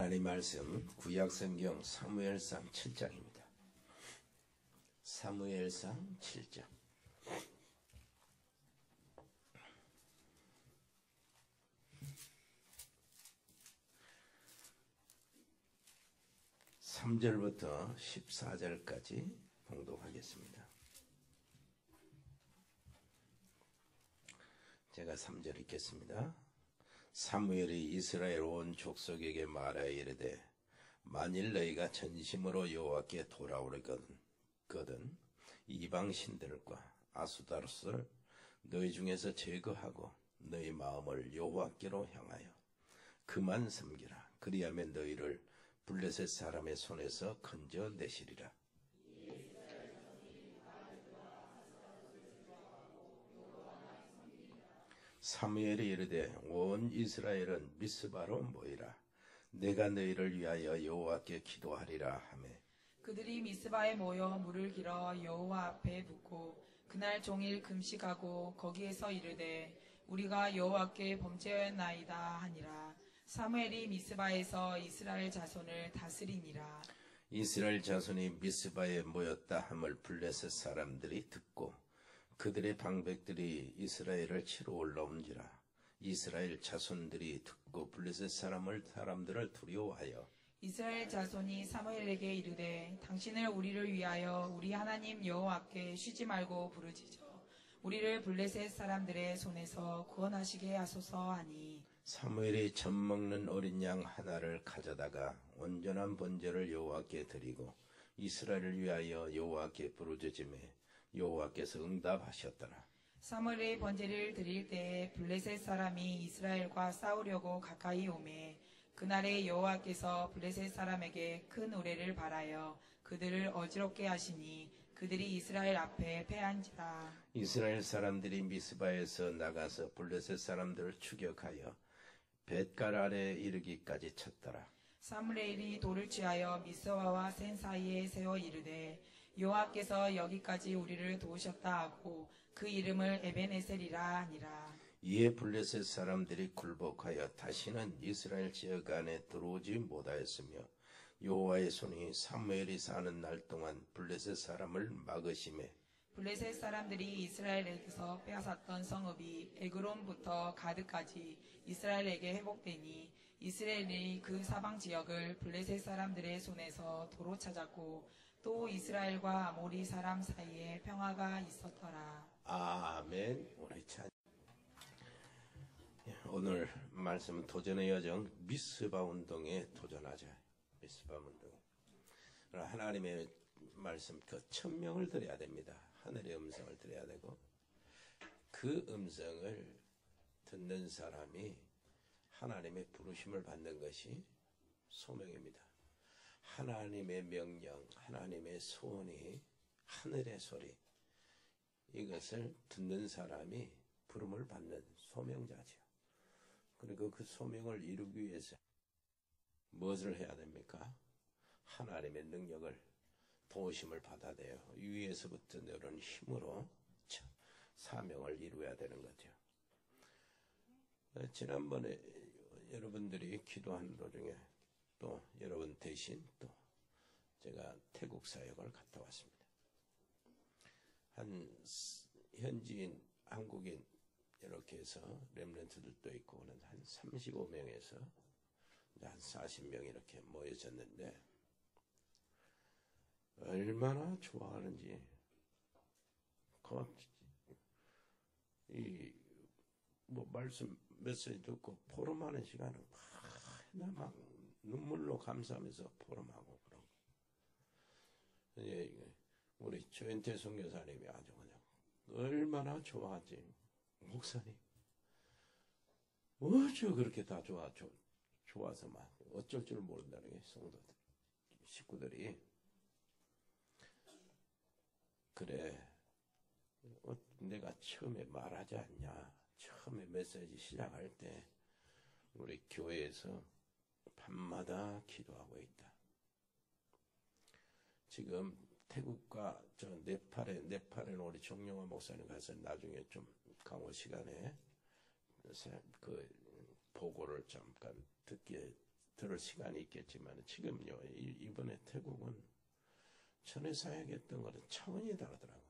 하나님 말씀 구약성경 사무엘상 7장입니다. 사무엘상 7장. (3절부터) (14절까지) 봉독하겠습니다. 제가 3절 읽겠습니다. 사무엘이 이스라엘 온 족속에게 말하여 이르되 만일 너희가 전심으로 여호와께 돌아오거든 이방 신들과 아수다롯을 너희 중에서 제거하고 너희 마음을 여호와께로 향하여 그만 섬기라. 그리하면 너희를 블레셋 사람의 손에서 건져내시리라. 사무엘이 이르되 온 이스라엘은 미스바로 모이라. 내가 너희를 위하여 여호와께 기도하리라 하매 그들이 미스바에 모여 물을 길어 여호와 앞에 붓고 그날 종일 금식하고 거기에서 이르되 우리가 여호와께 범죄하였나이다 하니라. 사무엘이 미스바에서 이스라엘 자손을 다스리니라. 이스라엘 자손이 미스바에 모였다 함을 블레셋 사람들이 듣고 그들의 방백들이 이스라엘을 치러 올라온지라. 이스라엘 자손들이 듣고 블레셋 사람들을 두려워하여 이스라엘 자손이 사무엘에게 이르되 당신을 우리를 위하여 우리 하나님 여호와께 쉬지 말고 부르짖어 우리를 블레셋 사람들의 손에서 구원하시게 하소서 하니 사무엘이 젖 먹는 어린 양 하나를 가져다가 온전한 번제를 여호와께 드리고 이스라엘을 위하여 여호와께 부르짖음에 여호와께서 응답하셨더라. 사무엘의 번제를 드릴 때에 블레셋 사람이 이스라엘과 싸우려고 가까이 오매 그날에 여호와께서 블레셋 사람에게 큰 우레를 발하여 그들을 어지럽게 하시니 그들이 이스라엘 앞에 패한지라. 이스라엘 사람들이 미스바에서 나가서 블레셋 사람들을 추격하여 벳갈 아래에 이르기까지 쳤더라. 사무엘이 돌을 취하여 미스바와 센 사이에 세워 이르되 여호와께서 여기까지 우리를 도우셨다 하고 그 이름을 에벤에셀이라 하니라. 이에 블레셋 사람들이 굴복하여 다시는 이스라엘 지역 안에 들어오지 못하였으며 여호와의 손이 사무엘이 사는 날 동안 블레셋 사람을 막으심에 블레셋 사람들이 이스라엘에게서 빼앗았던 성읍이 에그론부터 가드까지 이스라엘에게 회복되니 이스라엘이 그 사방 지역을 블레셋 사람들의 손에서 도로 찾았고 또 이스라엘과 아모리 사람 사이에 평화가 있었더라. 아멘. 오늘 말씀은 도전의 여정 미스바 운동에 도전하자. 미스바 운동. 하나님의 말씀 그 천명을 드려야 됩니다. 하늘의 음성을 드려야 되고 그 음성을 듣는 사람이 하나님의 부르심을 받는 것이 소명입니다. 하나님의 명령, 하나님의 소원이 하늘의 소리 이것을 듣는 사람이 부름을 받는 소명자죠. 그리고 그 소명을 이루기 위해서 무엇을 해야 됩니까? 하나님의 능력을 도우심을 받아야 돼요. 위에서부터 내려오는 힘으로 사명을 이루어야 되는 거죠. 지난번에 여러분들이 기도하는 도중에 또 여러분 대신 또 제가 태국 사역을 갔다 왔습니다. 한 현지인, 한국인 이렇게 해서 렘넌트들도 있고 한 35명에서 한 40명 이렇게 모여졌는데 얼마나 좋아하는지 말씀 메시지 듣고 포럼하는 시간은 막 눈물로 감사하면서 포럼하고 그런 거. 우리 조현태 선교사님이 아주 그냥 얼마나 좋아하지. 목사님 어쩌 그렇게 다 좋아서 막 어쩔 줄 모른다는 게 성도들 식구들이 그래 내가 처음에 말하지 않냐. 처음에 메시지 시작할 때 우리 교회에서 밤마다 기도하고 있다. 지금 태국과 저 네팔에 우리 정용화 목사님 가서 나중에 좀 강호 시간에 그 보고를 잠깐 들을 시간이 있겠지만 지금요 이번에 태국은 전에 사역했던 거는 차원이 다르더라고.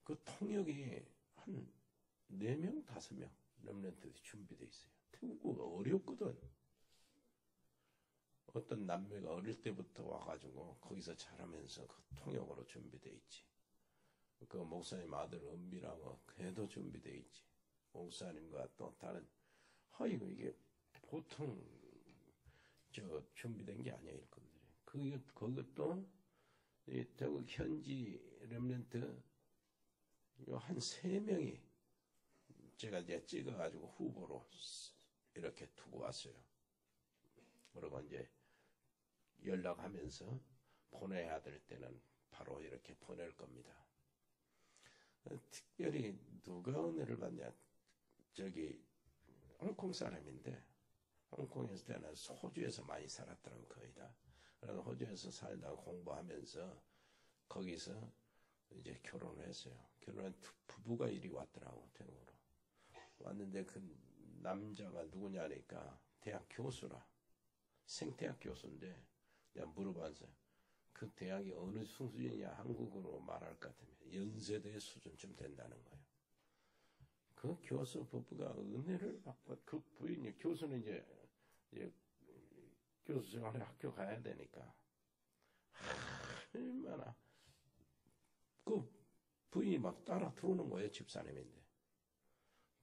그 통역이 한 4명, 5명 렘넌트들이 준비되어 있어요. 태국어가 어렵거든. 어떤 남매가 어릴 때부터 와가지고 거기서 자라면서 그 통역으로 준비되어 있지. 그 목사님 아들 은비라고 걔도 준비되어 있지. 목사님과 또 다른 이거 이게 보통 준비된 게 아니야 일꾼들이. 그것도 이 태국 현지 렘넌트 한 3명이 제가 이제 찍어가지고 후보로 이렇게 두고 왔어요. 그리고 이제 연락하면서 보내야 될 때는 바로 이렇게 보낼 겁니다. 특별히 누가 은혜를 받냐? 홍콩 사람인데, 홍콩에서 때는 호주에서 많이 살았더라고, 거의 다. 그래서 호주에서 살다가 공부하면서 거기서 이제 결혼을 했어요. 결혼한 부부가 이리 왔더라고, 태국으로. 왔는데 그 남자가 누구냐니까 대학 교수라. 생태학 교수인데 내가 물어봤어요. 그 대학이 어느 수준이냐 한국으로 말할 것 같으면 연세대 수준쯤 된다는 거예요. 그 교수 부부가 은혜를 받고 그 부인이 교수는 이제 교수 생활에 학교 가야 되니까 얼마나 그 부인이 막 따라 들어오는 거예요. 집사님인데.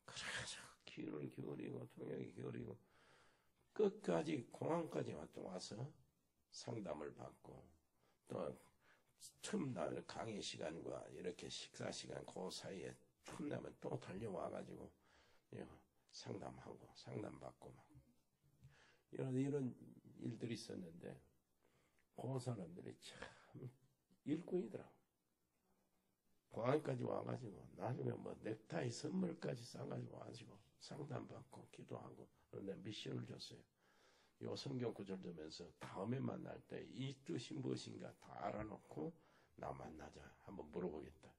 그래서 기운을 기울이고 통역이 기울이고 끝까지 공항까지 와서 상담을 받고 또 틈날 강의 시간과 이렇게 식사 시간 그 사이에 틈나면 또 달려와가지고 상담하고 상담받고 막 이런 일들이 있었는데 그 사람들이 참 일꾼이더라고. 공항까지 와가지고 나중에 뭐 넥타이 선물까지 싸가지고 와가지고 상담받고 기도하고 그런데 미션을 줬어요. 요 성경 구절 들으면서 다음에 만날 때 이 뜻이 무엇인가 다 알아놓고 나 만나자 한번 물어보겠다.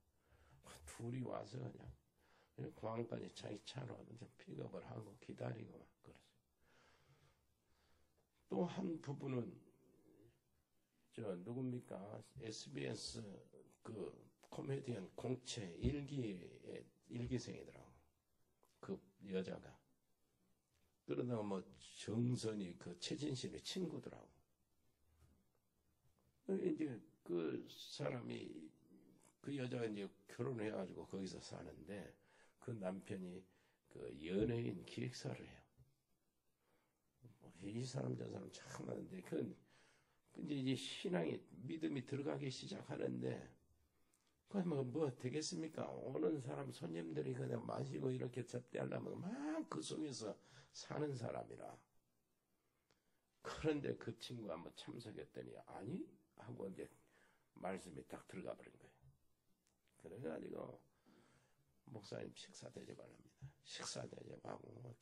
둘이 와서 그냥 공항까지 자기 차로 이제 픽업을 하고 기다리고 막 그랬어요. 또 한 부분은 누굽니까? SBS 그 코미디언 공채 일기생이더라고. 그 여자가. 그러다가 뭐 정선이 그 최진실의 친구더라고. 이제 그 사람이 그 여자가 이제 결혼해가지고 거기서 사는데 그 남편이 그 연예인 기획사를 해요. 이 사람 저 사람 참 많은데 이제 신앙이 믿음이 들어가기 시작하는데 뭐 되겠습니까? 오는 사람 손님들이 그냥 마시고 이렇게 접대하려면 막 그 속에서 사는 사람이라. 그런데 그 친구가 한번 참석했더니 아니 하고 이제 말씀이 딱 들어가 버린 거예요. 그래가지고 목사님 식사 대접을 합니다. 식사 대접하고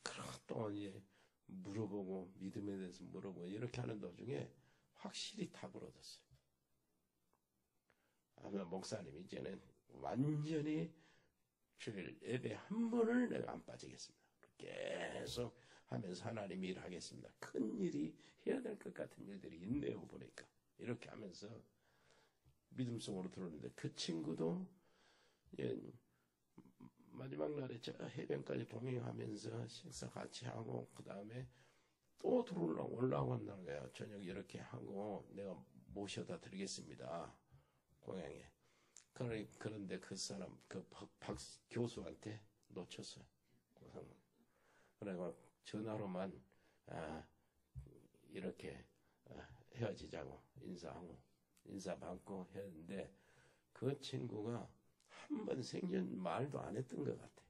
또 이제 물어보고 믿음에 대해서 물어보고 이렇게 하는 도중에 확실히 답을 얻었어요. 아마 목사님 이제는 완전히 주일 예배 한 번을 내가 안 빠지겠습니다. 계속 하면서 하나님 일하겠습니다. 큰 일이 해야 될 것 같은 일들이 있네요 보니까. 이렇게 하면서 믿음 속으로 들어오는데 그 친구도 마지막 날에 저 해변까지 동행하면서 식사 같이 하고 그 다음에 또 들어오려고 올라오고 한다는 거예요. 저녁 이렇게 하고 내가 모셔다 드리겠습니다. 고향에. 그런데 그 사람, 박 교수한테 놓쳤어요. 그래서 전화로만, 이렇게, 헤어지자고, 인사받고 했는데, 그 친구가 한 번 생전 말도 안 했던 것 같아.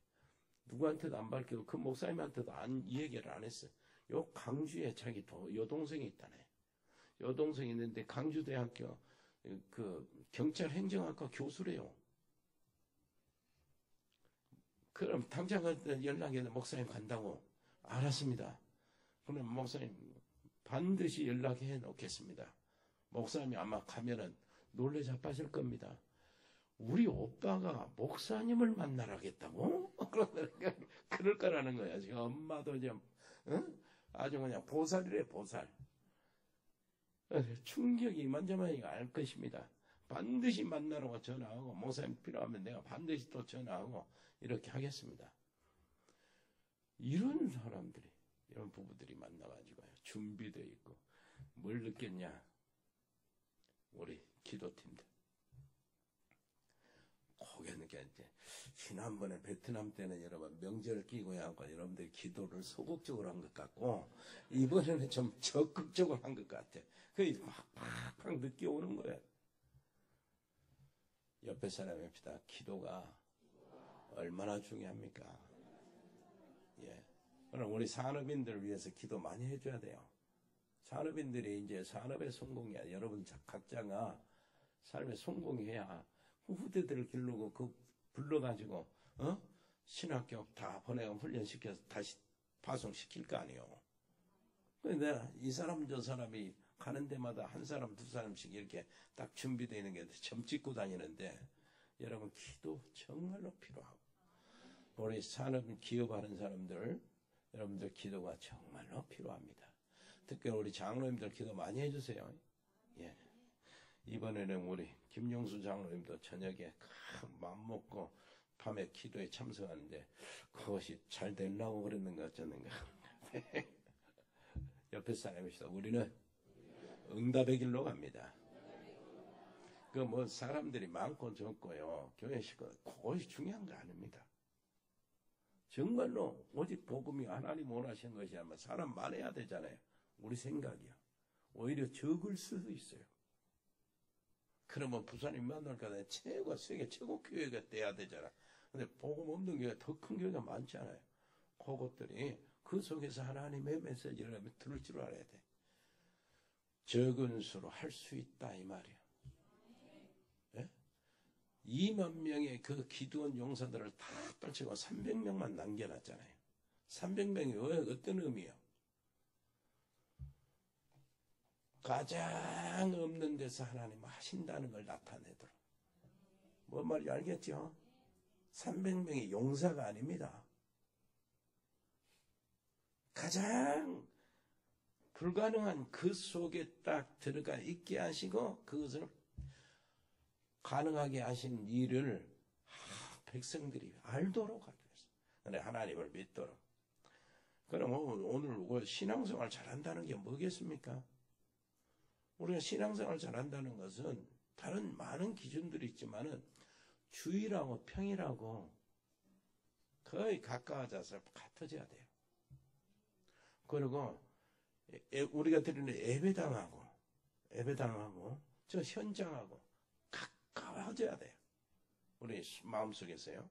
누구한테도 안 밝히고, 그 목사님한테도 이 얘기를 안 했어요. 요 강주에 자기 여동생이 있다네. 여동생이 있는데, 강주대학교, 경찰 행정학과 교수래요. 그럼 당장 연락해 목사님 간다고. 알았습니다. 그럼 목사님 반드시 연락해 놓겠습니다. 목사님이 아마 가면은 놀래 자빠질 겁니다. 우리 오빠가 목사님을 만나라겠다고? 그럴 거라는 거야. 지금 엄마도 이제 아주 그냥 보살이래, 보살. 충격이 이만저만이 알 것입니다. 반드시 만나라고 전화하고, 목사님 필요하면 내가 반드시 또 전화하고, 이렇게 하겠습니다. 이런 사람들이, 이런 부부들이 만나가지고요. 준비되어 있고, 뭘 느꼈냐? 우리 기도팀들. 그게 느꼈지. 지난번에 베트남 때는 여러분 명절 끼고 하고 여러분들이 기도를 소극적으로 한 것 같고, 이번에는 좀 적극적으로 한 것 같아. 그게 팍팍 느껴오는 거예요. 옆에 사람입니다. 기도가 얼마나 중요합니까? 예. 그럼 우리 산업인들을 위해서 기도 많이 해줘야 돼요. 산업인들이 이제 산업의 성공이야. 여러분 각자가 삶의 성공해야 후대들을 기르고 그 불러가지고 신학교 다 보내고 훈련시켜서 다시 파송시킬 거 아니에요. 근데 이 사람 저 사람이 가는 데마다 한 사람 두 사람씩 이렇게 딱 준비되어 있는 게 점 찍고 다니는데, 여러분 기도 정말로 필요하고, 우리 산업 기업하는 사람들 여러분들 기도가 정말로 필요합니다. 특히 우리 장로님들 기도 많이 해주세요. 예. 이번에는 우리 김용수 장로님도 저녁에 큰 마음 먹고 밤에 기도에 참석하는데 그것이 잘 되려고 그랬는가 어쩌는가. 옆에 사람이시다. 우리는 응답의 길로 갑니다. 그 뭐 사람들이 많고 적고요, 교회 식구 그것이 중요한 거 아닙니다. 정말로 오직 복음이 하나님 원하시는 것이 아니라 사람 많아야 되잖아요. 우리 생각이요. 오히려 적을 수도 있어요. 그러면 부산이 만날까 최고 세계 최고 교회가 돼야 되잖아. 근데 복음 없는 교회가 더 큰 교회가 많잖아요. 그것들이 그 속에서 하나님의 메시지를 들을 줄 알아야 돼. 적은 수로 할 수 있다 이 말이야. 예? 2만 명의 그 기도원 용사들을 다 떨치고 300명만 남겨놨잖아요. 300명이 왜 어떤 의미예요? 가장 없는 데서 하나님 하신다는 걸 나타내도록. 뭔 말인지 알겠죠? 300명이 용사가 아닙니다. 가장 불가능한 그 속에 딱 들어가 있게 하시고 그것을 가능하게 하신 일을 백성들이 알도록 하기 위해서 하나님을 믿도록. 그럼 오늘 신앙생활 잘한다는 게 뭐겠습니까? 우리가 신앙생활 잘한다는 것은 다른 많은 기준들이 있지만은 주의라고 평이라고 거의 가까워져서 같아져야 돼요. 그리고 우리가 드리는 예배당하고 저 현장하고 가까워져야 돼요. 우리 마음속에서요.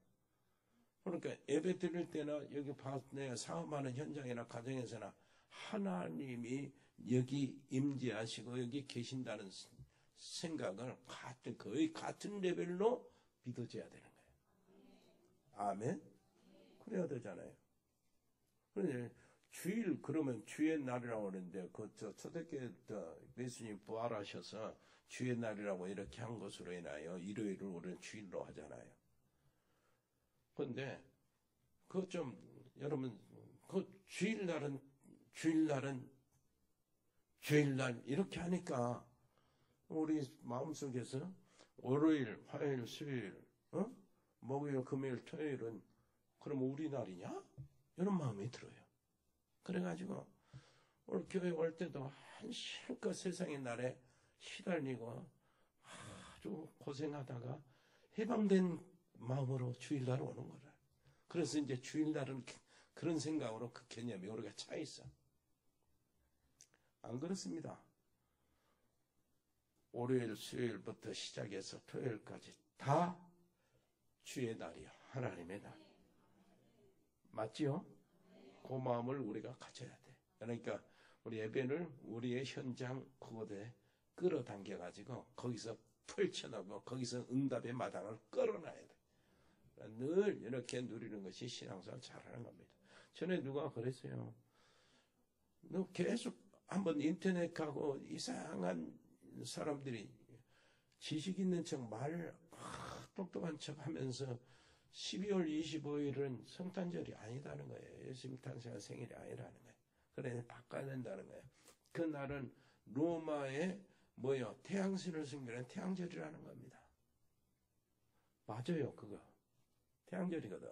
그러니까 예배 드릴 때나 여기 내가 사업하는 현장이나 가정에서나 하나님이 여기 임재하시고 여기 계신다는 생각을 거의 같은 레벨로 믿어져야 되는 거예요. 아멘? 그래야 되잖아요. 그런데 주일 그러면 주의 날이라고 그러는데 초대교회 예수님 부활하셔서 주의 날이라고 이렇게 한 것으로 인하여 일요일을 우리는 주일로 하잖아요. 그런데 여러분 주일날 이렇게 하니까 우리 마음속에서 월요일, 화요일, 수요일, 목요일, 금요일, 토요일은 그럼 우리 날이냐? 이런 마음이 들어요. 그래가지고 오늘 교회 올 때도 한실컷 세상의 날에 시달리고 아주 고생하다가 해방된 마음으로 주일날 오는 거라. 그래서 이제 주일날은 그런 생각으로 그 개념이 우리가 차 있어. 안 그렇습니다. 월요일, 수요일부터 시작해서 토요일까지 다 주의 날이야. 하나님의 날. 맞지요? 그 마음을 우리가 가져야 돼. 그러니까 우리 예배를 우리의 현장 그곳에 끌어당겨가지고 거기서 펼쳐놓고 거기서 응답의 마당을 끌어놔야 돼. 늘 이렇게 누리는 것이 신앙생활 잘하는 겁니다. 전에 누가 그랬어요. 너 계속 한번 인터넷 가고 이상한 사람들이 지식 있는 척 말 똑똑한 척 하면서 12월 25일은 성탄절이 아니다는 거예요. 예수님 탄생한 생일이 아니라는 거예요. 그래, 바꿔야 된다는 거예요. 그 날은 로마의 태양신을 섬기는 태양절이라는 겁니다. 맞아요, 그거. 태양절이거든.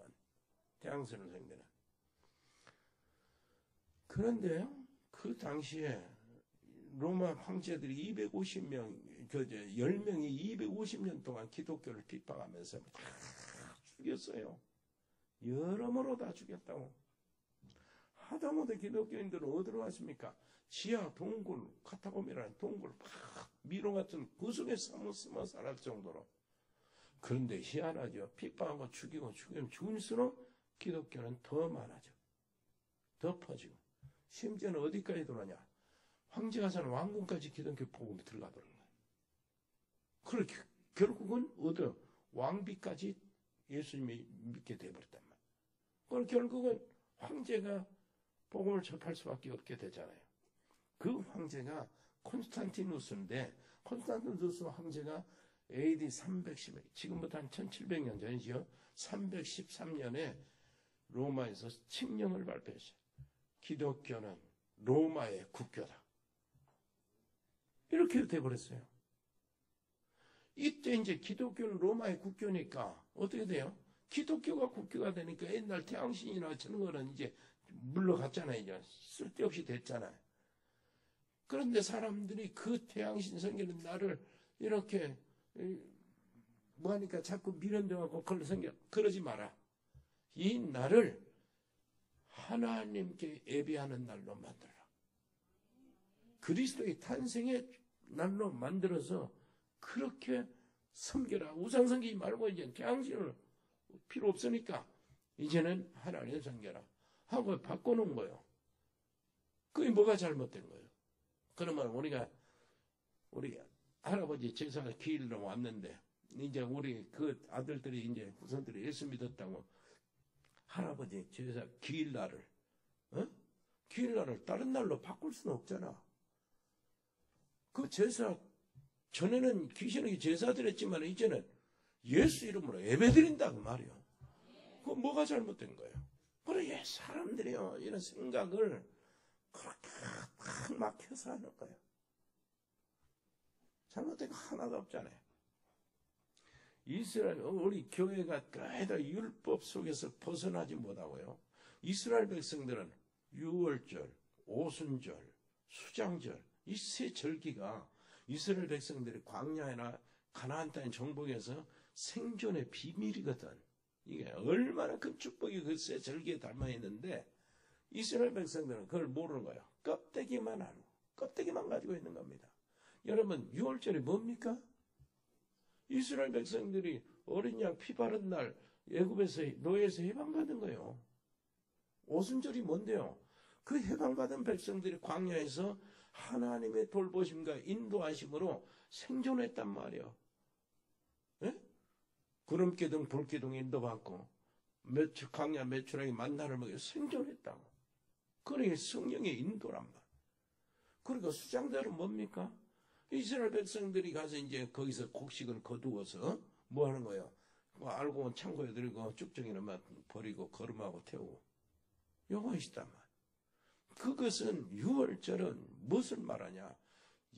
태양신을 섬기는. 그런데 그 당시에 로마 황제들이 250명, 10명이 250년 동안 기독교를 핍박하면서 다 죽였어요. 여러모로 다 죽였다고. 하다못해 기독교인들은 어디로 갔습니까? 지하 동굴, 카타콤이라는 동굴, 막 미로 같은 구석에 숨어 살할 정도로. 그런데 희한하죠. 핍박하고 죽이면 죽을수록 기독교는 더 많아져. 더 퍼지고. 심지어는 어디까지 들어가냐? 황제가 사는 왕궁까지 기독교 복음이 들어가 버린 거예요. 그렇게 결국은 왕비까지 예수님이 믿게 되어버렸단 말이에요. 그럼 결국은 황제가 복음을 접할 수밖에 없게 되잖아요. 그 황제가 콘스탄티누스인데, 콘스탄티누스 황제가 AD 310년, 지금부터 한 1700년 전이죠. 313년에 로마에서 칙령을 발표했어요. 기독교는 로마의 국교다. 이렇게 돼버렸어요. 이때 이제 기독교는 로마의 국교니까 어떻게 돼요? 기독교가 국교가 되니까 옛날 태양신이나 저런 거는 이제 물러갔잖아요. 이제 쓸데없이 됐잖아요. 그런데 사람들이 그 태양신 섬기는 날을 이렇게 뭐하니까 자꾸 미련되고 그걸 섬겨. 그러지 마라. 이 날을 하나님께 예배하는 날로 만들어라. 그리스도의 탄생의 날로 만들어서 그렇게 섬겨라. 우상 섬기지 말고 이제 태양신을 필요 없으니까 이제는 하나님을 섬겨라 하고 바꿔놓은 거예요. 그게 뭐가 잘못된 거예요? 그러면 우리 할아버지 제사가 기일로 왔는데 이제 우리 그 아들들이 이제 후손들이 예수 믿었다고 할아버지 제사 기일날을 기일날을 다른 날로 바꿀 수는 없잖아. 그 제사 전에는 귀신에게 제사 드렸지만 이제는 예수 이름으로 예배드린다 그 말이요. 그 뭐가 잘못된 거예요? 그래 사람들이요 이런 생각을 그렇게 딱 막혀서 하는 거예요. 잘못된 거 하나도 없잖아요. 이스라엘 우리 교회가 그래도 율법 속에서 벗어나지 못하고요. 이스라엘 백성들은 유월절, 오순절, 수장절 이 세 절기가 이스라엘 백성들이 광야나 가나안 땅 정복에서 생존의 비밀이거든. 이게 얼마나 큰 축복이 그 세 절기에 담아 있는데 이스라엘 백성들은 그걸 모르는 거예요. 껍데기만 알고 껍데기만 가지고 있는 겁니다. 여러분 유월절이 뭡니까? 이스라엘 백성들이 어린 양 피 바른 날 애굽에서 노예에서 해방받은 거예요. 오순절이 뭔데요? 그 해방받은 백성들이 광야에서 하나님의 돌보심과 인도하심으로 생존했단 말이에요. 예? 구름기둥 불기둥 인도받고 광야 메추라기 만나를 먹여 생존했다고. 그러니 성령의 인도란 말. 그러니까 수장절은 뭡니까? 이스라엘 백성들이 가서 이제 거기서 곡식을 거두어서 뭐 하는 거예요? 알고 보면 창고에 들고 쭉정이나 버리고 거름하고 태우고 요거 있단 말. 그것은 유월절은 무엇을 말하냐?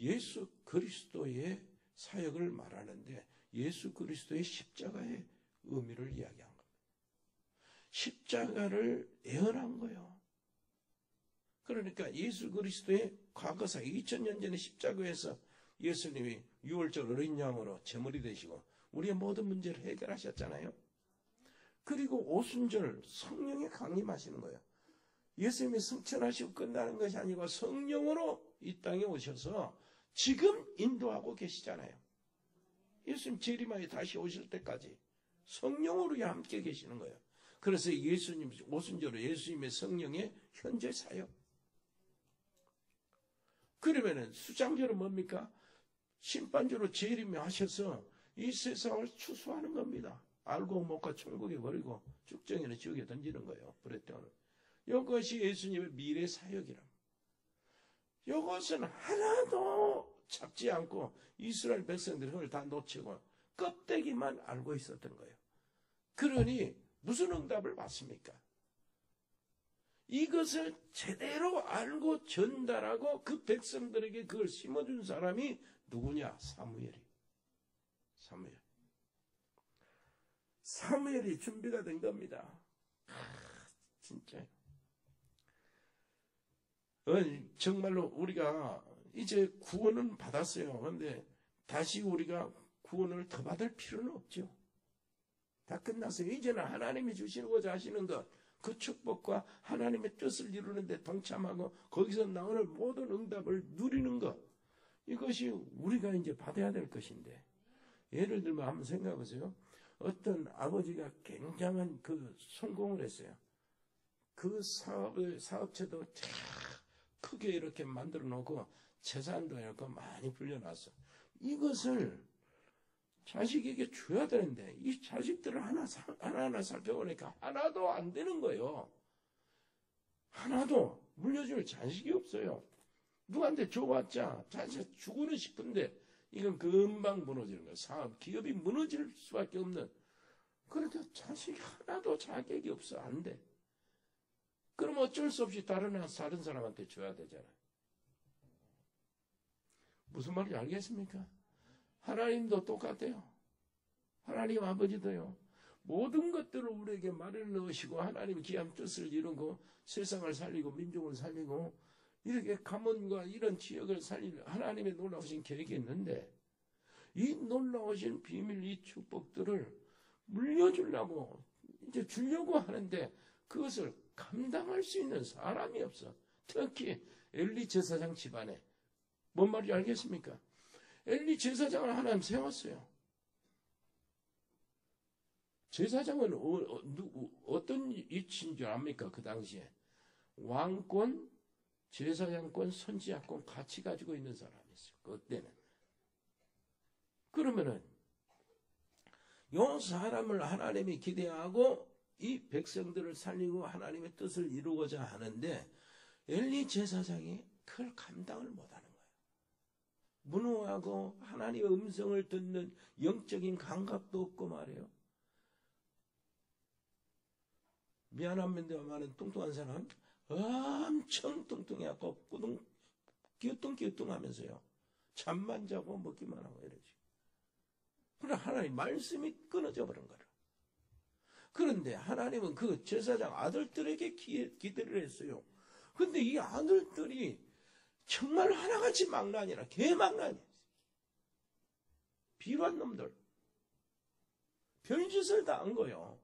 예수 그리스도의 사역을 말하는데 예수 그리스도의 십자가의 의미를 이야기한 겁니다. 십자가를 예언한 거예요. 그러니까 예수 그리스도의 과거사 2000년 전에 십자가에서 예수님이 유월절 어린 양으로 제물이 되시고 우리의 모든 문제를 해결하셨잖아요. 그리고 오순절 성령이 강림하시는 거예요. 예수님이 승천하시고 끝나는 것이 아니고 성령으로 이 땅에 오셔서 지금 인도하고 계시잖아요. 예수님 재림하여 다시 오실 때까지 성령으로 함께 계시는 거예요. 그래서 예수님 오순절은 예수님의 성령의 현재 사역. 그러면은 수장절은 뭡니까? 심판주로 재림하셔서 이 세상을 추수하는 겁니다. 알고 못가 천국에 버리고 쭉정이나 지옥에 던지는 거예요. 브레테오는. 이것이 예수님의 미래 사역이라. 이것은 하나도 잡지 않고 이스라엘 백성들이 그걸 다 놓치고 껍데기만 알고 있었던 거예요. 그러니 무슨 응답을 받습니까? 이것을 제대로 알고 전달하고 그 백성들에게 그걸 심어준 사람이 누구냐? 사무엘이 준비가 된 겁니다. 진짜. 정말로 우리가 이제 구원은 받았어요. 그런데 다시 우리가 구원을 더 받을 필요는 없죠. 다 끝났어요. 이제는 하나님이 주시고자 하시는 것, 그 축복과 하나님의 뜻을 이루는 데 동참하고 거기서 나오는 모든 응답을 누리는 것, 이것이 우리가 이제 받아야 될 것인데, 예를 들면 한번 생각해 보세요. 어떤 아버지가 굉장한 그 성공을 했어요. 그 사업체도 크게 이렇게 만들어 놓고 재산도 이렇게 많이 불려놨어. 이것을 자식에게 줘야 되는데 이 자식들을 하나하나 살펴보니까 하나도 안 되는 거예요. 하나도 물려줄 자식이 없어요. 누구한테 줘봤자 자식 주고는 싶은데 이건 금방 무너지는 거예요. 사업, 기업이 무너질 수밖에 없는. 그러니까 자식이 하나도 자격이 없어. 안 돼. 그럼 어쩔 수 없이 다른 사람한테 줘야 되잖아요. 무슨 말인지 알겠습니까? 하나님도 똑같아요. 하나님 아버지도요. 모든 것들을 우리에게 마련해 넣으시고 하나님 귀한 뜻을 이루고 세상을 살리고 민족을 살리고 이렇게 가문과 이런 지역을 살리는 하나님의 놀라우신 계획이 있는데 이 놀라우신 비밀, 이 축복들을 물려주려고 이제 주려고 하는데 그것을 감당할 수 있는 사람이 없어. 특히 엘리 제사장 집안에. 뭔 말인지 알겠습니까? 엘리 제사장을 하나님 세웠어요. 제사장은 어떤 위치인 줄 압니까? 그 당시에. 왕권, 제사장권, 선지자권 같이 가지고 있는 사람이었어요. 그때는. 그러면은 이 사람을 하나님이 기대하고 이 백성들을 살리고 하나님의 뜻을 이루고자 하는데 엘리 제사장이 그걸 감당을 못하는 거예요. 무능하고 하나님의 음성을 듣는 영적인 감각도 없고 말이에요. 미안합니다만은 뚱뚱한 사람 엄청 뚱뚱해갖고 끼우뚱끼우뚱하면서요. 잠만 자고 먹기만 하고 이러지. 그러나 하나님 말씀이 끊어져 버린 거라. 그런데 하나님은 그 제사장 아들들에게 기대를 했어요. 근데 이 아들들이 정말 하나같이 망나니라 개망나니. 비루한 놈들. 별짓을 다 한 거예요.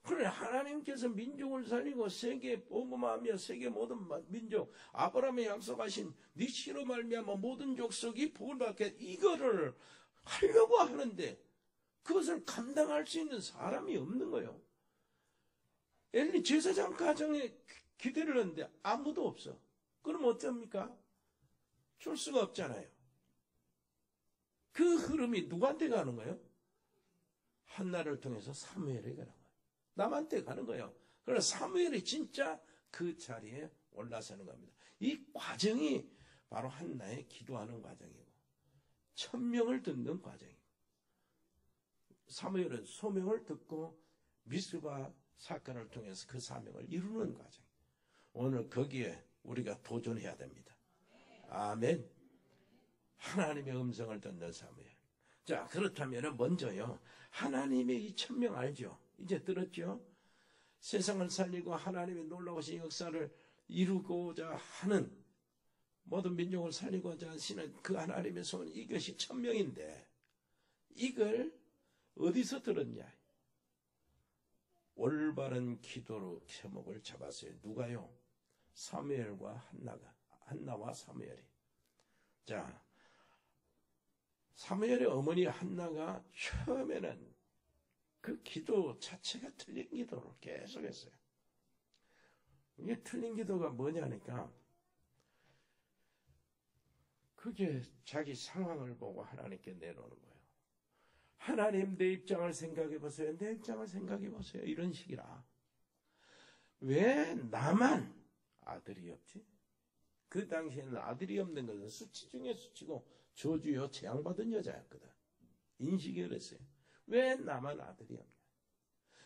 그러나 하나님께서 민족을 살리고 세계 복음하며 세계 모든 민족 아브라함의 약속하신 네 씨로 말미암아 모든 족속이 복을 받게 이거를 하려고 하는데 그것을 감당할 수 있는 사람이 없는 거예요. 엘리 제사장 가정에 기대를 했는데 아무도 없어. 그럼 어쩝니까? 줄 수가 없잖아요. 그 흐름이 누구한테 가는 거예요? 한나를 통해서 사무엘에게 가는 거예요. 남한테 가는 거예요. 그러나 사무엘이 진짜 그 자리에 올라서는 겁니다. 이 과정이 바로 한나의 기도하는 과정이고 1000명을 듣는 과정이고 사무엘은 소명을 듣고 미스바 사건을 통해서 그 사명을 이루는 과정. 오늘 거기에 우리가 도전해야 됩니다. 아멘. 하나님의 음성을 듣는 사무엘. 자, 그렇다면 먼저요. 하나님의 이 1000명 알죠? 이제 들었죠? 세상을 살리고 하나님의 놀라우신 역사를 이루고자 하는 모든 민족을 살리고자 하시는 그 하나님의 소원, 이것이 1000명인데 이걸 어디서 들었냐? 올바른 기도로 제목을 잡았어요. 누가요? 사무엘과 한나와 사무엘이. 자, 사무엘의 어머니 한나가 처음에는 그 기도 자체가 틀린 기도를 계속했어요. 이게 틀린 기도가 뭐냐니까 그게 자기 상황을 보고 하나님께 내놓는 거예요. 하나님 내 입장을 생각해 보세요. 내 입장을 생각해 보세요. 이런 식이라. 왜 나만 아들이 없지? 그 당시에는 아들이 없는 것은 수치 중에 수치고 저주요 재앙받은 여자였거든. 인식이 그랬어요. 왜 나만 아들이 없냐?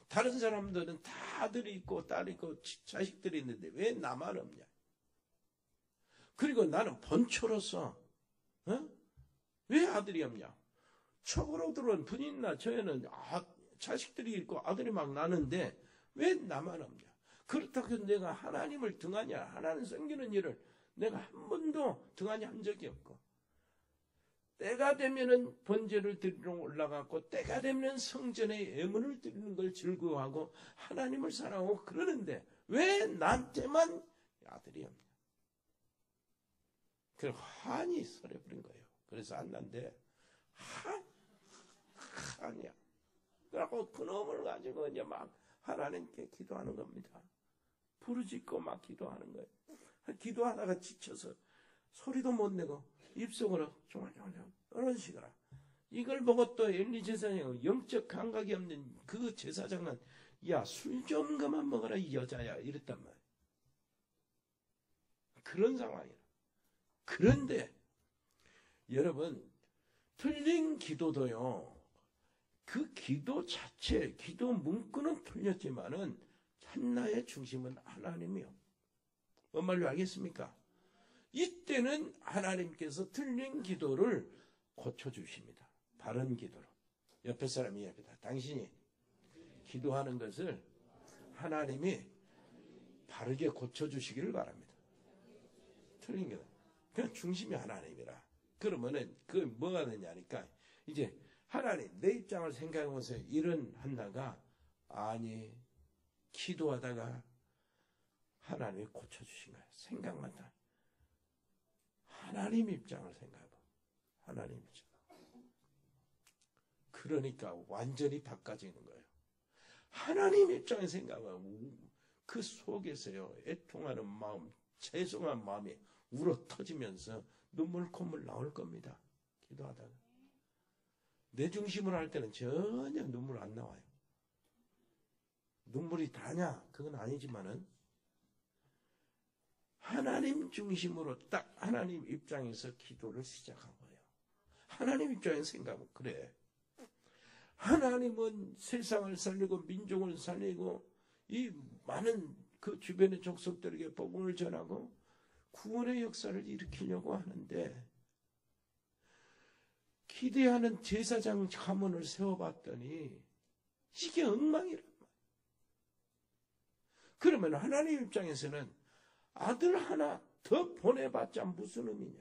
다른 사람들은 다 아들이 있고 딸이 있고 자식들이 있는데 왜 나만 없냐? 그리고 나는 본초로서 왜 아들이 없냐? 초보로 들어온 분이나 저희는 자식들이 있고 아들이 막 나는데 왜 나만 없냐? 그렇다고 해서 내가 하나님을 등하냐? 하나님 섬기는 일을 내가 한 번도 등하니 한 적이 없고, 때가 되면은 번제를 드리러 올라갔고, 때가 되면 성전에 예물을 드리는 걸 즐거워하고 하나님을 사랑하고 그러는데 왜 나한테만 아들이 없냐? 그 한이 서려버린 거예요. 그래서 안 난데 한이야. 그래갖고 그놈을 가지고 이제 막 하나님께 기도하는 겁니다. 부르짖고 막 기도하는 거예요. 기도하다가 지쳐서 소리도 못 내고 입속으로 정말 이런 식으로. 이걸 보고 또 엘리 제사장이 영적 감각이 없는 그 제사장은 야, 술 좀 그만 먹어라 이 여자야 이랬단 말이에요. 그런 상황이에요. 그런데 여러분, 틀린 기도도요, 그 기도 자체, 기도 문구는 틀렸지만은 한나의 중심은 하나님이요. 뭔 말인지 알겠습니까? 이때는 하나님께서 틀린 기도를 고쳐주십니다. 바른 기도로. 옆에 사람이 이야기합니다. 당신이 기도하는 것을 하나님이 바르게 고쳐주시기를 바랍니다. 틀린 기도. 그냥 중심이 하나님이라. 그러면은 그 뭐가 되냐니까 이제 하나님 내 입장을 생각해 보세요. 이런 한나가 아니 기도하다가 하나님이 고쳐주신 거예요. 생각만 다. 하나님 입장을 생각해봐. 하나님 입장. 그러니까 완전히 바꿔지는 거예요. 하나님 입장을 생각하면 그 속에서요, 애통하는 마음, 죄송한 마음이 울어 터지면서 눈물 콧물 나올 겁니다. 기도하다가. 내 중심으로 할 때는 전혀 눈물 안 나와요. 눈물이 다냐? 그건 아니지만은 하나님 중심으로 딱 하나님 입장에서 기도를 시작한 거예요. 하나님 입장에서 생각하면 그래. 하나님은 세상을 살리고 민족을 살리고 이 많은 그 주변의 족속들에게 복음을 전하고 구원의 역사를 일으키려고 하는데 기대하는 제사장 가문을 세워봤더니 이게 엉망이란 말이에요. 그러면 하나님 입장에서는 아들 하나 더 보내봤자 무슨 의미냐?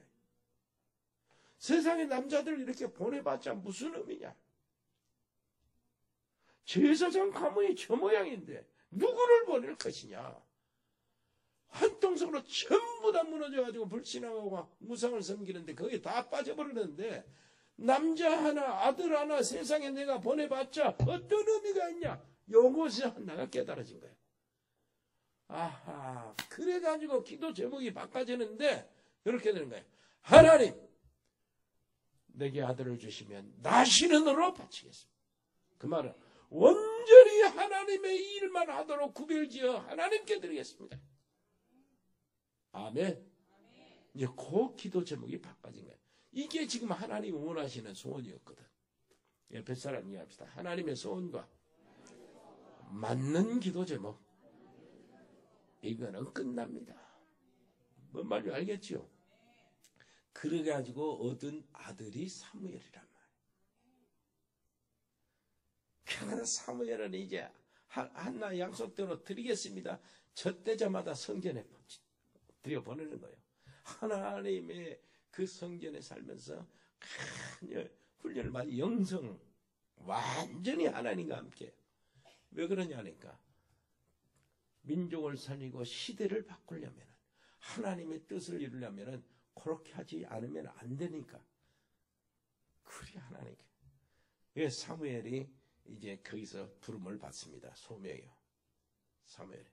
세상의 남자들 이렇게 보내봤자 무슨 의미냐? 제사장 가문이 저 모양인데 누구를 보낼 것이냐? 한통속으로 전부 다 무너져가지고 불신하고 무상을 섬기는데 거기에 다 빠져버리는데 남자 하나 아들 하나 세상에 내가 보내봤자 어떤 의미가 있냐? 요것이 하나가 깨달아진 거예요. 아하, 그래가지고 기도 제목이 바꿔지는데 이렇게 되는 거예요. 하나님, 내게 아들을 주시면 나 신은으로 바치겠습니다. 그 말은 온전히 하나님의 일만 하도록 구별지어 하나님께 드리겠습니다. 아멘. 이제 그 기도 제목이 바꿔진 거예요. 이게 지금 하나님이 원하시는 소원이었거든. 옆에 사람 이해합시다. 하나님의 소원과 맞는 기도 제목. 이거는 끝납니다. 뭔 말인지 알겠죠? 그래가지고 얻은 아들이 사무엘이란 말이에요. 그러나 사무엘은 이제 한나 약속대로 드리겠습니다. 젖대자마다 성전에 들여보내는 거예요. 하나님의 그 성전에 살면서 큰 훈련을 많이 영성 완전히 하나님과 함께. 왜 그러냐니까 민족을 살리고 시대를 바꾸려면 하나님의 뜻을 이루려면 그렇게 하지 않으면 안 되니까. 그래 하나님께. 왜 사무엘이 이제 거기서 부름을 받습니다. 소명이요. 사무엘.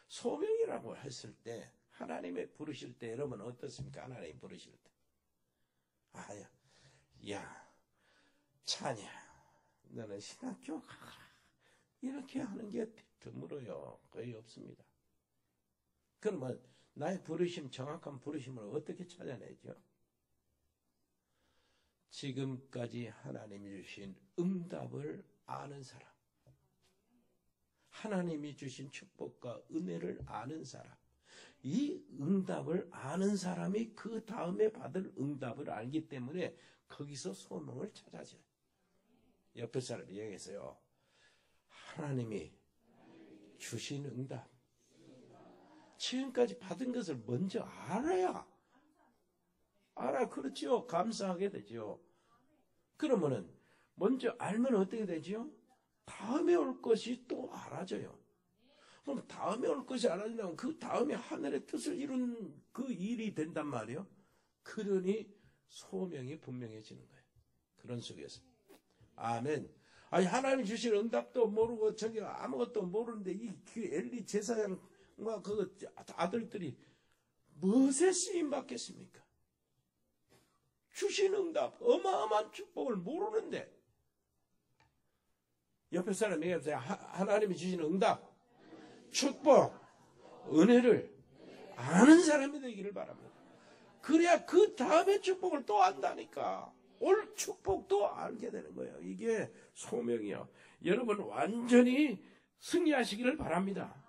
소명이라고 했을 때 하나님의 부르실 때 여러분 어떻습니까? 하나님 부르실 때. 아야, 야, 차냐, 너는 신학교 가라. 이렇게 하는 게 드물어요. 거의 없습니다. 그러면 나의 부르심, 정확한 부르심을 어떻게 찾아내죠? 지금까지 하나님이 주신 응답을 아는 사람. 하나님이 주신 축복과 은혜를 아는 사람, 이 응답을 아는 사람이 그 다음에 받을 응답을 알기 때문에 거기서 소명을 찾아줘요. 옆에 사람이 얘기했어요. 하나님이 주신 응답, 지금까지 받은 것을 먼저 알아야 그렇죠. 감사하게 되죠. 그러면은 먼저 알면 어떻게 되죠? 다음에 올 것이 또 알아져요. 그럼 다음에 올 것이 알아지면 그 다음에 하늘의 뜻을 이룬 그 일이 된단 말이에요. 그러니 소명이 분명해지는 거예요. 그런 속에서. 아멘. 아니, 하나님 주신 응답도 모르고 저기 아무것도 모르는데 그 엘리 제사장과 그 아들들이 무엇에 쓰임 받겠습니까? 주신 응답, 어마어마한 축복을 모르는데 옆에 사람이 얘기하세요. 하나님이 주신 응답, 축복, 은혜를 아는 사람이 되기를 바랍니다. 그래야 그 다음에 축복을 또 안다니까. 올 축복도 알게 되는 거예요. 이게 소명이요. 여러분 완전히 승리하시기를 바랍니다.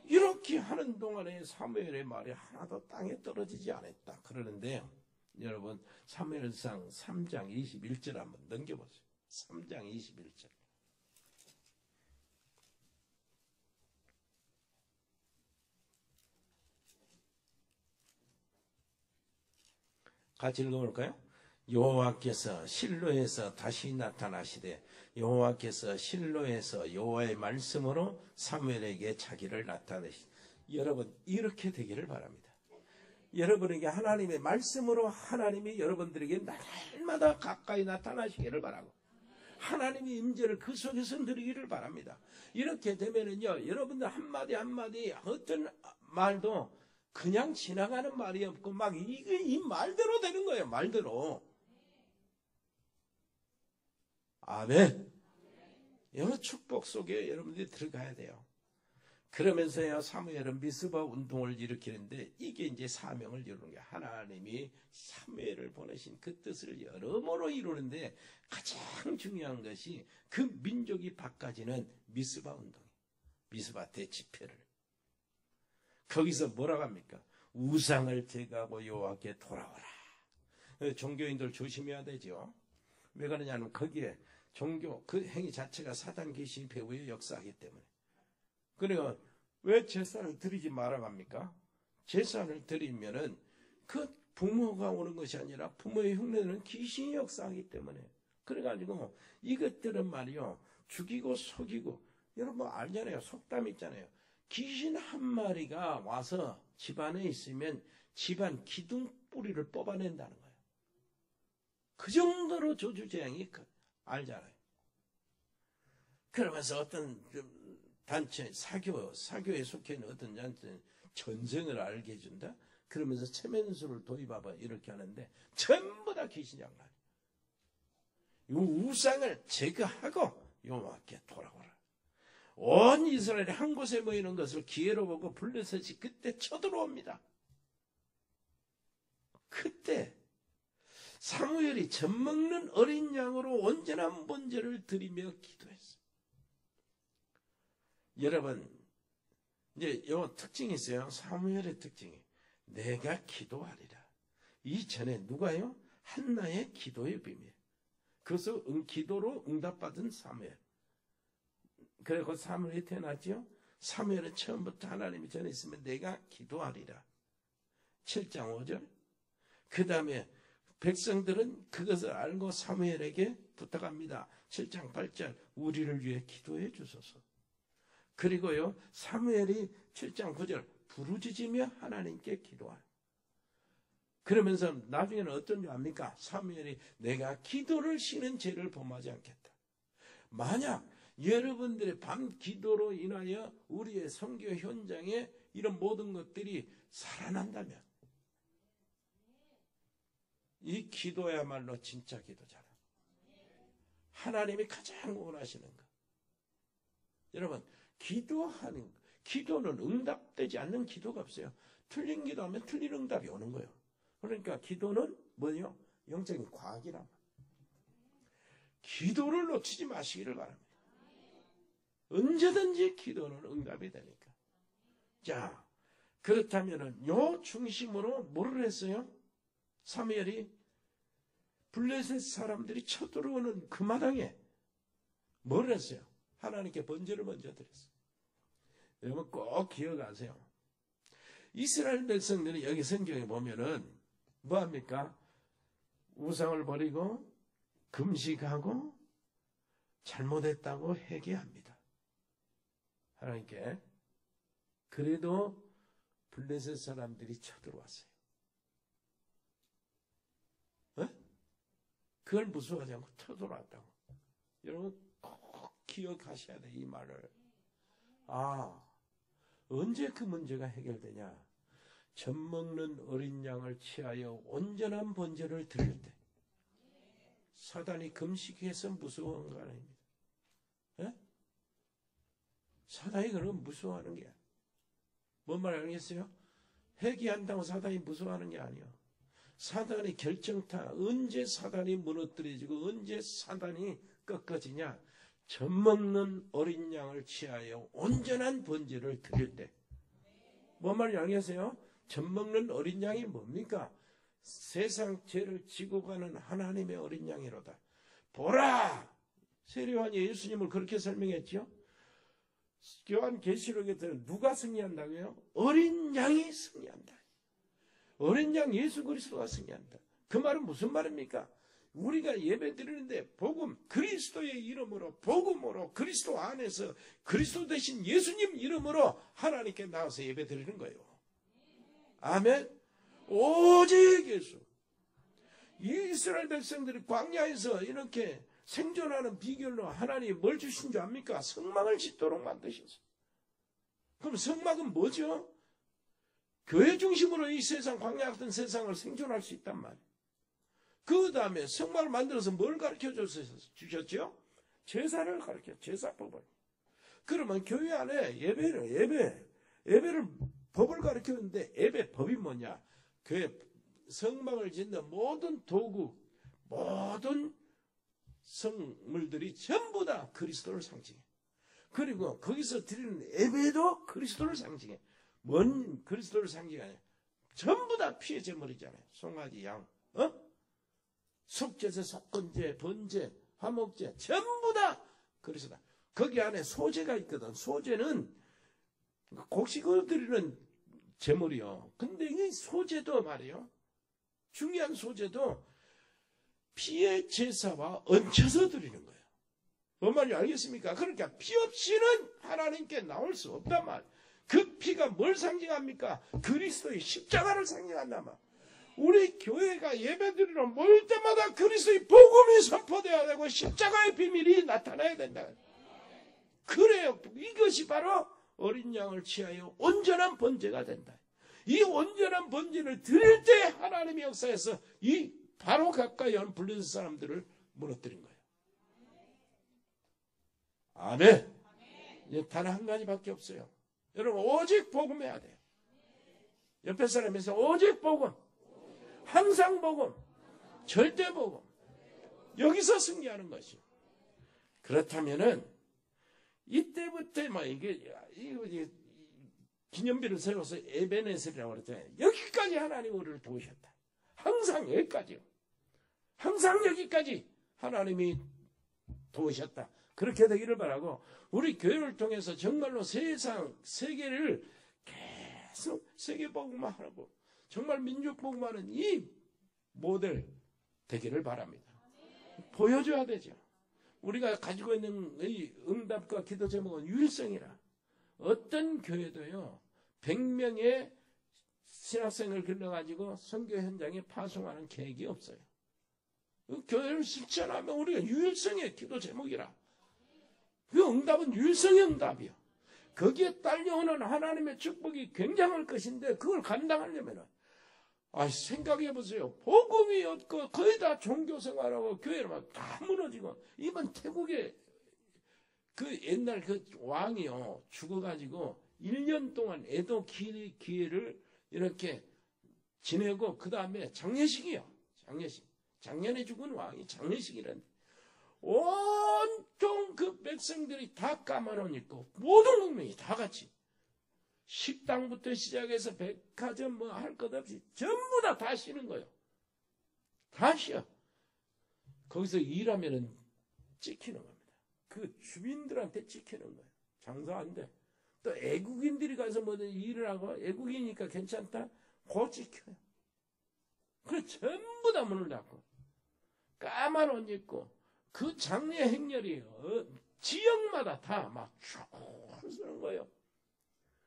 이렇게 하는 동안에 사무엘의 말이 하나도 땅에 떨어지지 않았다. 그러는데 여러분 사무엘상 3장 21절 한번 넘겨보세요. 3장 21절. 같이 읽어볼까요? 여호와께서 실로에서 다시 나타나시되 여호와께서 실로에서 여호와의 말씀으로 사무엘에게 자기를 나타내시. 여러분 이렇게 되기를 바랍니다. 여러분에게 하나님의 말씀으로 하나님이 여러분들에게 날마다 가까이 나타나시기를 바라고 하나님의 임재를 그 속에서 누리기를 바랍니다. 이렇게 되면은요 여러분들 한마디 한마디 어떤 말도 그냥 지나가는 말이 없고 막 이 말대로 되는 거예요. 말대로. 아멘. 여러 축복 속에 여러분들이 들어가야 돼요. 그러면서요 사무엘은 미스바 운동을 일으키는데 이게 이제 사명을 이루는 거예요. 하나님이 사무엘을 보내신 그 뜻을 여러모로 이루는데 가장 중요한 것이 그 민족이 바꿔지는 미스바 운동이에요. 미스바 대집회를. 거기서 뭐라고 합니까? 우상을 제거하고 여호와께 돌아오라. 종교인들 조심해야 되죠. 왜 그러냐면 거기에 종교 그 행위 자체가 사단 귀신 배후에 역사하기 때문에. 그러니까 왜 제사를 드리지 말아야 합니까? 제사를 드리면은 그 부모가 오는 것이 아니라 부모의 흉내는 귀신이 역사하기 때문에. 그래가지고 이것들은 말이요 죽이고 속이고 여러분 알잖아요. 속담 있잖아요. 귀신 한 마리가 와서 집안에 있으면 집안 기둥뿌리를 뽑아낸다는 거예요. 그 정도로 저주재앙이 알잖아요. 그러면서 어떤 단체, 사교에 속해 있는 어떤 단체는 전쟁을 알게 해준다? 그러면서 체면수를 도입하봐 이렇게 하는데 전부 다 귀신 장난이에요. 이 우상을 제거하고 여호와께 돌아오라. 온 이스라엘이 한 곳에 모이는 것을 기회로 보고 블레셋이 그때 쳐들어옵니다. 그때 사무엘이 젖먹는 어린 양으로 온전한 번제를 드리며 기도했어요. 여러분 이제 요 특징이 있어요. 사무엘의 특징이 내가 기도하리라. 이전에 누가요? 한나의 기도의 비밀. 그래서 기도로 응답받은 사무엘. 그리고 사무엘이 태어났죠. 사무엘은 처음부터 하나님이 전에 있으면 내가 기도하리라. 7장 5절. 그 다음에 백성들은 그것을 알고 사무엘에게 부탁합니다. 7장 8절. 우리를 위해 기도해 주소서. 그리고요 사무엘이 7장 9절. 부르짖으며 하나님께 기도하라. 그러면서 나중에는 어떤 줄 압니까? 사무엘이 내가 기도를 쉬는 죄를 범하지 않겠다. 만약 여러분들의 밤 기도로 인하여 우리의 선교 현장에 이런 모든 것들이 살아난다면 이 기도야말로 진짜 기도잖아. 하나님이 가장 원하시는 것. 여러분 기도하는 것. 기도는 응답되지 않는 기도가 없어요. 틀린 기도하면 틀린 응답이 오는 거예요. 그러니까 기도는 뭐예요? 영적인 과학이란 말이에요. 기도를 놓치지 마시기를 바랍니다. 언제든지 기도는 응답이 되니까. 자, 그렇다면은 요 중심으로 뭐를 했어요? 사무엘이 블레셋 사람들이 쳐들어오는 그 마당에 뭘 했어요? 하나님께 번제를 먼저 드렸어요. 여러분 꼭 기억하세요. 이스라엘 백성들이 여기 성경에 보면은 뭐합니까? 우상을 버리고 금식하고 잘못했다고 회개합니다. 하나님께. 그래도 블레셋 사람들이 쳐들어왔어요. 그걸 무서워하지 않고 쳐들어왔다고. 여러분 꼭 기억하셔야 돼, 이 말을. 언제 그 문제가 해결되냐? 젖 먹는 어린 양을 취하여 온전한 번제를 드릴 때. 사단이 금식해서 무서워한 거 아닙니다. 사단이 그런 무서워하는 게 뭔 말 알겠어요? 회개한다고 사단이 무서워하는 게 아니에요. 사단이 결정타, 언제 사단이 무너뜨려지고 언제 사단이 꺾어지냐? 젖 먹는 어린 양을 취하여 온전한 번제를 드릴 때. 뭔 말인지 알겠어요? 젖 먹는 어린 양이 뭡니까? 세상 죄를 지고 가는 하나님의 어린 양이로다. 보라! 세례요한이 예수님을 그렇게 설명했죠. 요한계시록에 누가 승리한다고요? 어린 양이 승리한다. 어린 양 예수 그리스도가 승리한다. 그 말은 무슨 말입니까? 우리가 예배 드리는데 복음, 그리스도의 이름으로, 복음으로, 그리스도 안에서 그리스도 대신 예수님 이름으로 하나님께 나와서 예배 드리는 거예요. 아멘. 오직 예수. 이스라엘 백성들이 광야에서 이렇게 생존하는 비결로 하나님이 뭘 주신 줄 압니까? 성막을 짓도록 만드셨어요. 그럼 성막은 뭐죠? 교회 중심으로 이 세상, 광야 같은 세상을 생존할 수 있단 말이에요. 그 다음에 성막을 만들어서 뭘 가르쳐 주셨죠? 제사를 가르쳐, 제사법을. 그러면 교회 안에 예배를 법을 가르쳤는데 예배 법이 뭐냐? 교회 성막을 짓는 모든 도구, 모든 성물들이 전부 다 그리스도를 상징해. 그리고 거기서 드리는 예배도 그리스도를 상징해. 뭔 그리스도를 상징하냐? 전부 다 피의 제물이잖아요. 송아지, 양, 속죄제, 속건제, 번제, 화목제, 전부 다 그리스도다. 거기 안에 소제가 있거든. 소제는 곡식을 드리는 제물이요. 근데 이 소제도 말이요. 중요한 소제도 피의 제사와 얹혀서 드리는 거예요. 뭔 말인지 알겠습니까? 그러니까 피 없이는 하나님께 나올 수 없단 말. 그 피가 뭘 상징합니까? 그리스도의 십자가를 상징한단 말. 우리 교회가 예배드리러 모일 때마다 그리스도의 복음이 선포되어야 되고 십자가의 비밀이 나타나야 된다. 그래요. 이것이 바로 어린 양을 취하여 온전한 번제가 된다. 이 온전한 번제를 드릴 때 하나님의 역사에서 이 바로 가까이 온 블레셋 사람들을 무너뜨린 거예요. 아멘. 이제 단 한 가지밖에 없어요. 여러분 오직 복음해야 돼요. 옆에 사람에서 오직 복음, 항상 복음, 절대 복음. 여기서 승리하는 것이요. 그렇다면은 이때부터 막 이게 기념비를 세워서 에베네셀이라고 그랬잖아요. 여기까지 하나님 우리를 도우셨다. 항상 여기까지요. 항상 여기까지 하나님이 도우셨다. 그렇게 되기를 바라고 우리 교회를 통해서 정말로 세계를 계속 세계복음만 하고 정말 민족복음하는 이 모델 되기를 바랍니다. 보여줘야 되죠. 우리가 가지고 있는 이 응답과 기도 제목은 유일성이라. 어떤 교회도요 100명의 신학생을 길러가지고 선교 현장에 파송하는 계획이 없어요. 그 교회를 실천하면 우리가 유일성의 기도 제목이라. 그 응답은 유일성의 응답이요. 거기에 딸려오는 하나님의 축복이 굉장할 것인데 그걸 감당하려면 생각해 보세요. 복음이 없고 거의 다 종교생활하고 교회를 다 무너지고 이번 태국에 그 옛날 그 왕이요 죽어가지고 1년 동안 애도 기회를 이렇게 지내고 그 다음에 장례식이요. 장례식. 작년에 죽은 왕이 장례식이란데 온통 그 백성들이 다 까만 옷 입고 모든 국민이 다 같이 식당부터 시작해서 백화점 뭐 할 것 없이 전부 다 쉬는 거예요. 다 쉬어. 거기서 일하면은 찍히는 겁니다. 그 주민들한테 찍히는 거예요. 장사 안 돼. 또 애국인들이 가서 뭐든 일을 하고 애국이니까 괜찮다? 고 찍혀요. 그래 전부 다 문을 닫고 까만 옷 입고 그 장례 행렬이 지역마다 다 막 쭉 쓰는 거예요.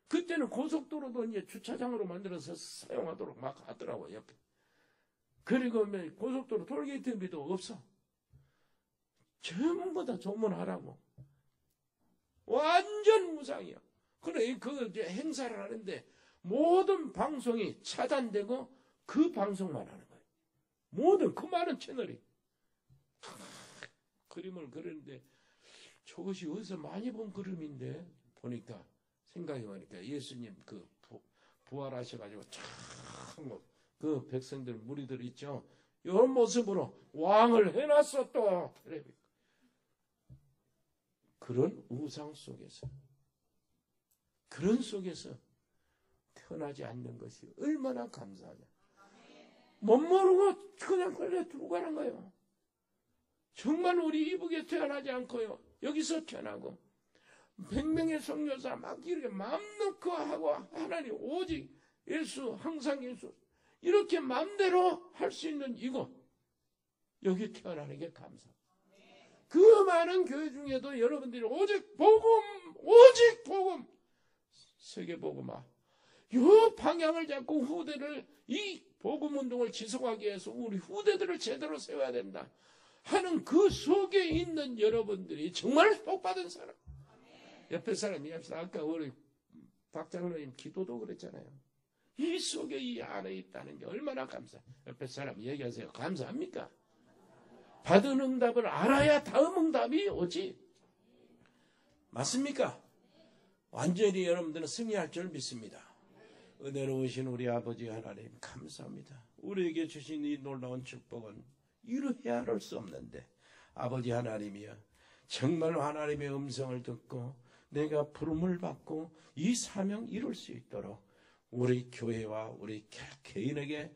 그때는 고속도로도 이제 주차장으로 만들어서 사용하도록 막 하더라고요. 옆에. 그리고 고속도로 톨게이트비도 없어. 전부 다 조문하라고. 완전 무상이야. 그래 그 행사를 하는데 모든 방송이 차단되고 그 방송만 하는 거예요. 모든 그 많은 채널이. 그림을 그리는데 저것이 어디서 많이 본 그림인데 보니까 생각해보니까 예수님 그 부활하셔가지고 참 그 백성들 무리들 있죠. 이런 모습으로 왕을 해놨어 또 텔레비. 그런 우상 속에서 그런 속에서 태어나지 않는 것이 얼마나 감사하냐. 못 모르고 그냥 그래 두고 가는 거예요. 정말 우리 이북에 태어나지 않고요. 여기서 태어나고 100명의 선교사 막 이렇게 마음 놓고 하고 하나님 오직 예수 항상 예수 이렇게 마음대로 할 수 있는 이곳 여기 태어나는 게 감사. 그 많은 교회 중에도 여러분들이 오직 복음 세계 복음화 이 방향을 잡고 후대를 이 복음 운동을 지속하기 위해서 우리 후대들을 제대로 세워야 된다 하는 그 속에 있는 여러분들이 정말 복받은 사람. 옆에 사람 이야기합시다. 아까 우리 박 장로님 기도도 그랬잖아요. 이 속에 이 안에 있다는 게 얼마나 감사. 옆에 사람 얘기하세요. 감사합니까? 받은 응답을 알아야 다음 응답이 오지. 맞습니까? 완전히 여러분들은 승리할 줄 믿습니다. 은혜로우신 우리 아버지 하나님 감사합니다. 우리에게 주신 이 놀라운 축복은 이루 헤아릴 수 없는데 아버지 하나님이여 정말 하나님의 음성을 듣고 내가 부름을 받고 이 사명 이룰 수 있도록 우리 교회와 우리 개인에게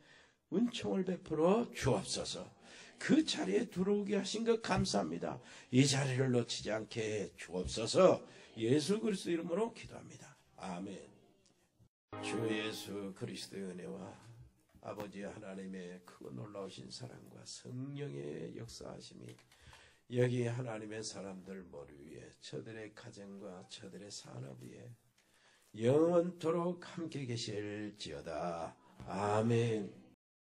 은총을 베풀어 주옵소서. 그 자리에 들어오게 하신 것 감사합니다. 이 자리를 놓치지 않게 해 주옵소서. 예수 그리스도 이름으로 기도합니다. 아멘. 주 예수 그리스도의 은혜와 아버지 하나님의 크고 놀라우신 사랑과 성령의 역사하심이 여기 하나님의 사람들 머리 위에 저들의 가정과 저들의 산업 위에 영원토록 함께 계실지어다. 아멘.